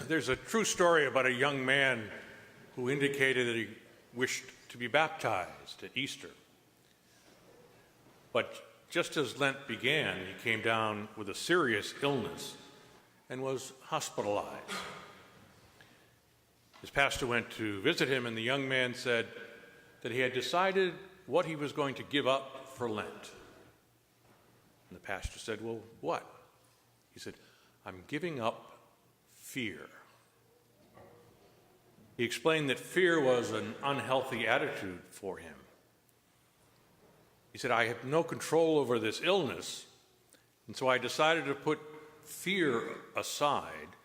There's a true story about a young man who indicated that he wished to be baptized at Easter. But just as Lent began, he came down with a serious illness and was hospitalized. His pastor went to visit him, and the young man said that he had decided what he was going to give up for Lent. And the pastor said, "Well, what?" He said, "I'm giving up fear." He explained that fear was an unhealthy attitude for him. He said, "I have no control over this illness, and so I decided to put fear aside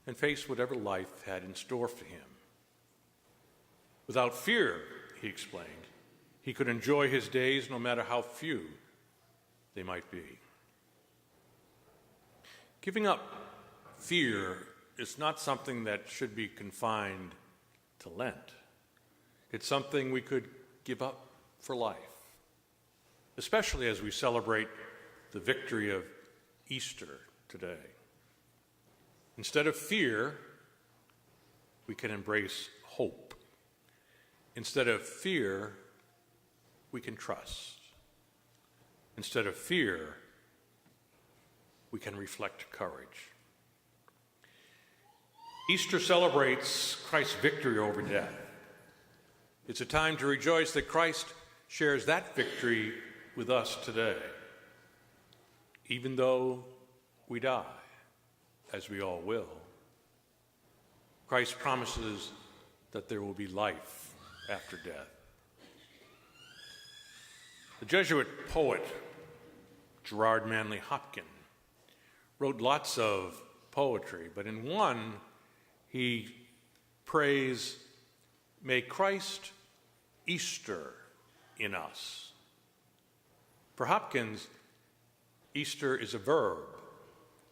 and face whatever life had in store for him." Without fear, he explained, he could enjoy his days no matter how few they might be. Giving up fear is not something that should be confined to Lent. It's something we could give up for life, especially as we celebrate the victory of Easter today. Instead of fear, we can embrace hope. Instead of fear, we can trust. Instead of fear, we can reflect courage. Easter celebrates Christ's victory over death. It's a time to rejoice that Christ shares that victory with us today, even though we die, as we all will. Christ promises that there will be life after death. The Jesuit poet Gerard Manley Hopkins wrote lots of poetry, but in one he prays, "May Christ Easter in us." For Hopkins, Easter is a verb,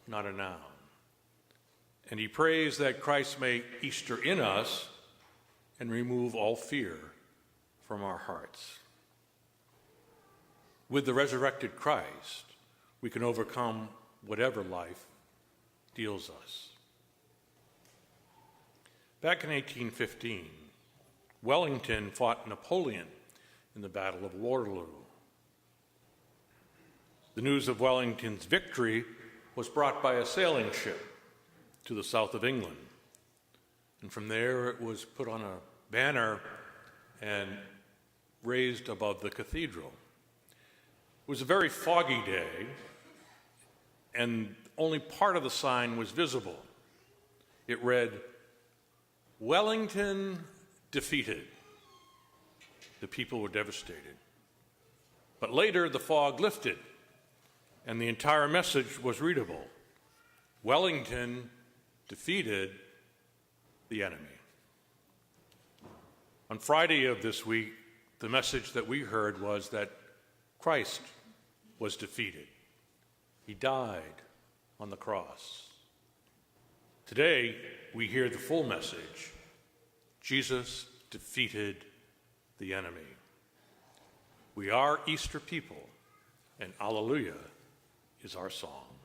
not a noun. And he prays that Christ may Easter in us and remove all fear from our hearts. With the resurrected Christ, we can overcome whatever life deals us. Back in 1815, Wellington fought Napoleon in the Battle of Waterloo. The news of Wellington's victory was brought by a sailing ship to the south of England. And from there it was put on a banner and raised above the cathedral. It was a very foggy day, and only part of the sign was visible. It read, "Wellington defeated." The people were devastated. But later the fog lifted, and the entire message was readable. Wellington defeated the enemy. On Friday of this week, the message that we heard was that Christ was defeated. He died on the cross. Today, we hear the full message. Jesus defeated the enemy. We are Easter people, and Alleluia is our song.